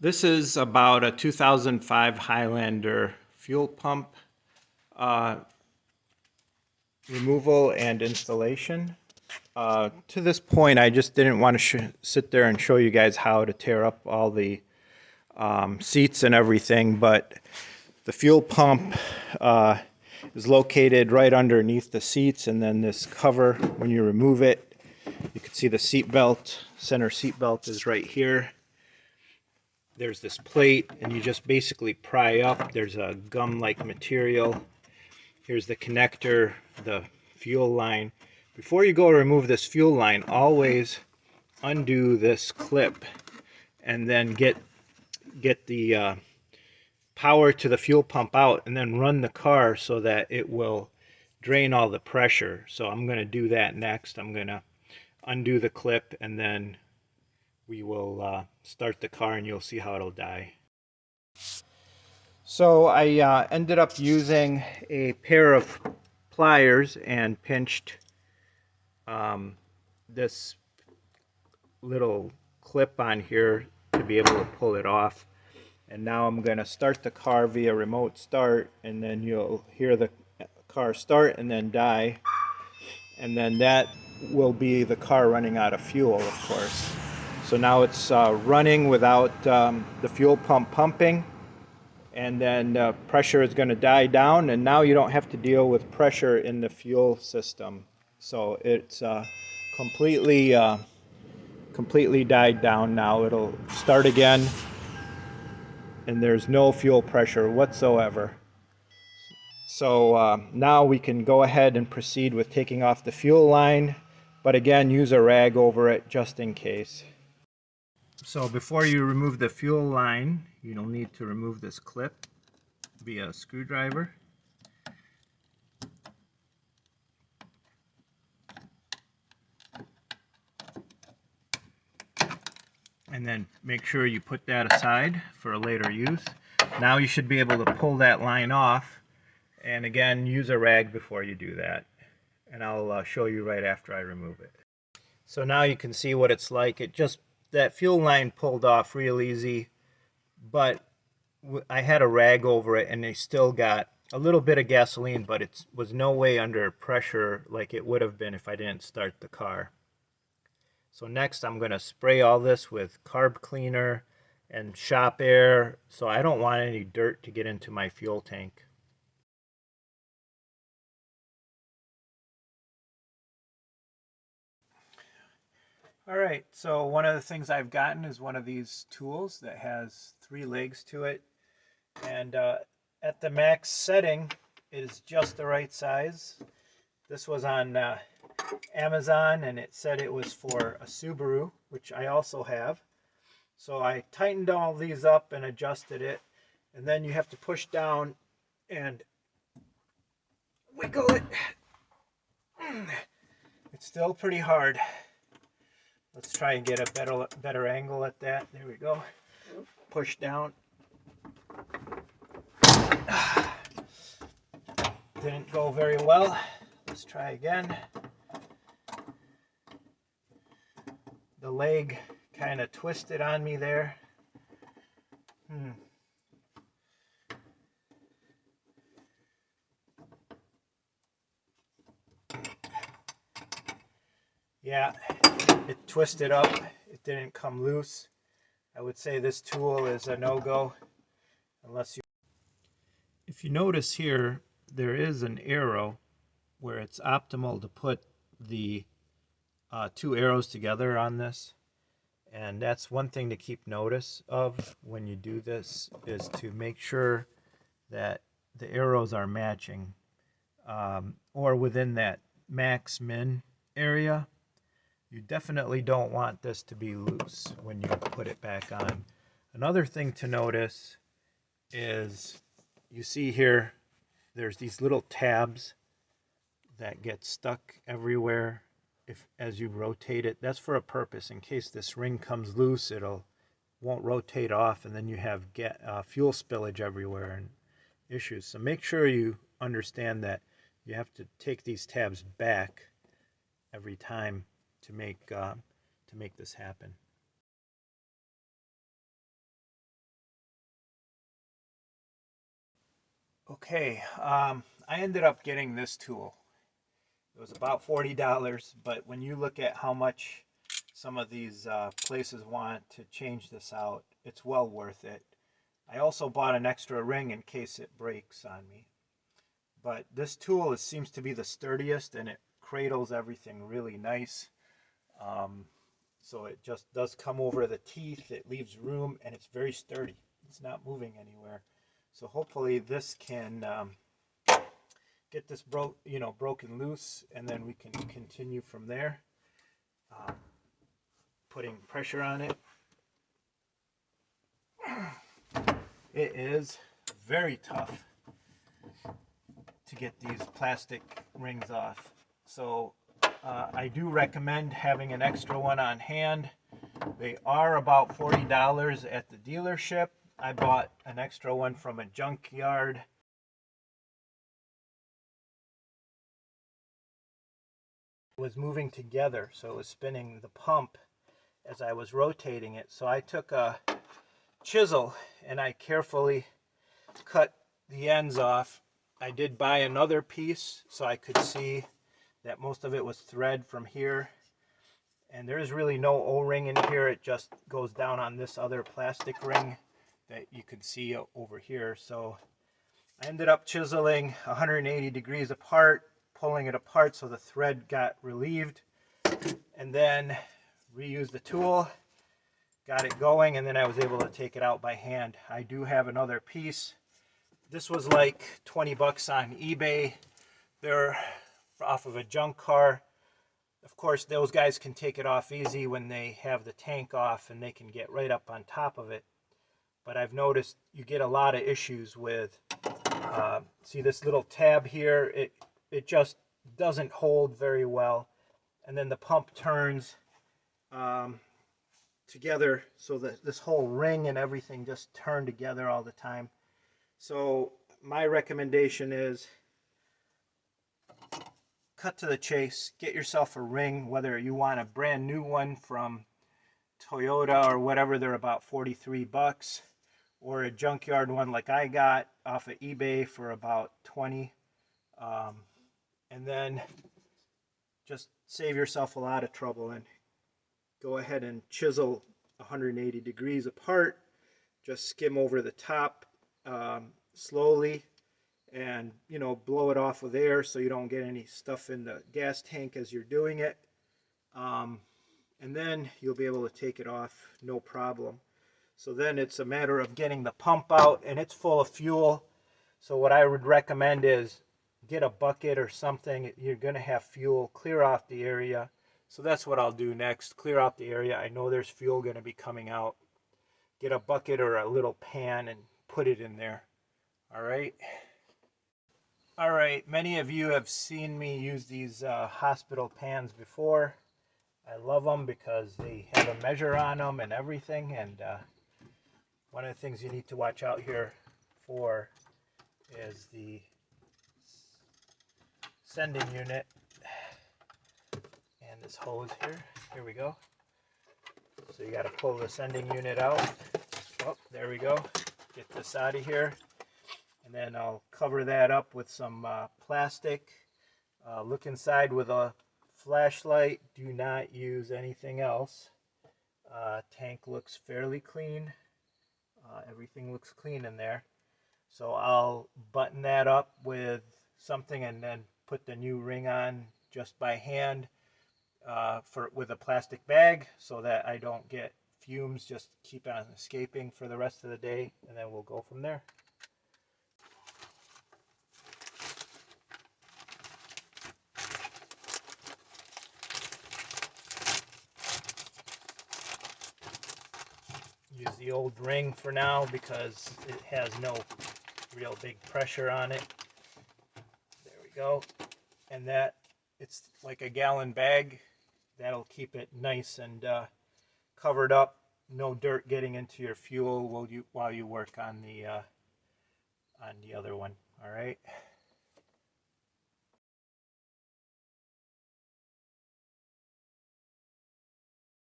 This is about a 2005 Highlander fuel pump uh, removal and installation. To this point, I just didn't want to sit there and show you guys how to tear up all the seats and everything, but the fuel pump is located right underneath the seats, and then this cover, when you remove it, you can see the seat belt, center seat belt is right here. There's this plate, and you just basically pry up. There's a gum-like material. Here's the connector, the fuel line. Before you go to remove this fuel line, always undo this clip and then get the power to the fuel pump out, and then run the car so that it will drain all the pressure. So I'm going to do that next. I'm going to undo the clip, and then we will start the car and you'll see how it'll die. So I ended up using a pair of pliers and pinched this little clip on here to be able to pull it off. And now I'm going to start the car via remote start, and then you'll hear the car start and then die. And then that will be the car running out of fuel, of course. So now it's running without the fuel pump pumping, and then pressure is going to die down, and now you don't have to deal with pressure in the fuel system. So it's completely died down now. It'll start again, and there's no fuel pressure whatsoever. So now we can go ahead and proceed with taking off the fuel line, but again, use a rag over it just in case. So before you remove the fuel line, you'll need to remove this clip via a screwdriver. And then make sure you put that aside for a later use. Now you should be able to pull that line off, and again, use a rag before you do that. And I'll show you right after I remove it. So now you can see what it's like. That fuel line pulled off real easy, but I had a rag over it, and they still got a little bit of gasoline, but it was no way under pressure like it would have been if I didn't start the car. So next I'm going to spray all this with carb cleaner and shop air, so I don't want any dirt to get into my fuel tank. Alright, so one of the things I've gotten is one of these tools that has 3 legs to it, and at the max setting it is just the right size. This was on Amazon, and it said it was for a Subaru, which I also have. So I tightened all these up and adjusted it, and then you have to push down and wiggle it. It's still pretty hard. Let's try and get a better angle at that. There we go. Push down. Didn't go very well. Let's try again. The leg kind of twisted on me there. Yeah, it twisted up. It didn't come loose. I would say this tool is a no-go unless you... If you notice here, there is an arrow where it's optimal to put the 2 arrows together on this. And that's one thing to keep notice of when you do this, is to make sure that the arrows are matching or within that max min area. You definitely don't want this to be loose when you put it back on. Another thing to notice is, you see here, there's these little tabs that get stuck everywhere as you rotate it. That's for a purpose. In case this ring comes loose, won't rotate off, and then you have fuel spillage everywhere and issues. So make sure you understand that you have to take these tabs back every time to make this happen. Okay, I ended up getting this tool. It was about $40, but when you look at how much some of these places want to change this out, it's well worth it. I also bought an extra ring in case it breaks on me. But this tool seems to be the sturdiest, and it cradles everything really nice. So it just does come over the teeth, it leaves room, and it's very sturdy. It's not moving anywhere. So hopefully this can get this broken loose, and then we can continue from there, putting pressure on it. It is very tough to get these plastic rings off. So I do recommend having an extra one on hand. They are about $40 at the dealership. I bought an extra one from a junkyard. It was moving together, so it was spinning the pump as I was rotating it. So I took a chisel and I carefully cut the ends off. I did buy another piece so I could see that most of it was thread from here, and there's really no O-ring in here. It just goes down on this other plastic ring that you can see over here. So I ended up chiseling 180 degrees apart, pulling it apart so the thread got relieved, and then reused the tool, got it going, and then I was able to take it out by hand. I do have another piece. This was like 20 bucks on eBay. They're off of a junk car. Of course, those guys can take it off easy when they have the tank off, and they can get right up on top of it. But I've noticed you get a lot of issues with, see this little tab here, it just doesn't hold very well. And then the pump turns together so that this whole ring and everything just turn together all the time. So my recommendation is cut to the chase, get yourself a ring, whether you want a brand new one from Toyota or whatever, they're about 43 bucks, or a junkyard one like I got off of eBay for about 20. And then just save yourself a lot of trouble and go ahead and chisel 180 degrees apart. Just skim over the top slowly, and blow it off with air so you don't get any stuff in the gas tank as you're doing it, and then you'll be able to take it off no problem. So then it's a matter of getting the pump out, and it's full of fuel. So what I would recommend is get a bucket or something. You're going to have fuel, clear off the area. So that's what I'll do next, clear out the area. I know there's fuel going to be coming out. Get a bucket or a little pan and put it in there. All right. All right, many of you have seen me use these hospital pans before. I love them because they have a measure on them and everything. And one of the things you need to watch out here for is the sending unit and this hose here. Here we go. So you got to pull the sending unit out. Oh, there we go. Get this out of here. And then I'll cover that up with some plastic. Look inside with a flashlight. Do not use anything else. Tank looks fairly clean. Everything looks clean in there. So I'll button that up with something and then put the new ring on just by hand with a plastic bag so that I don't get fumes just keep on escaping for the rest of the day, and then we'll go from there. Use the old ring for now because it has no real big pressure on it. There we go. And that, it's like a gallon bag. That'll keep it nice and covered up. No dirt getting into your fuel while you work on the other one. All right.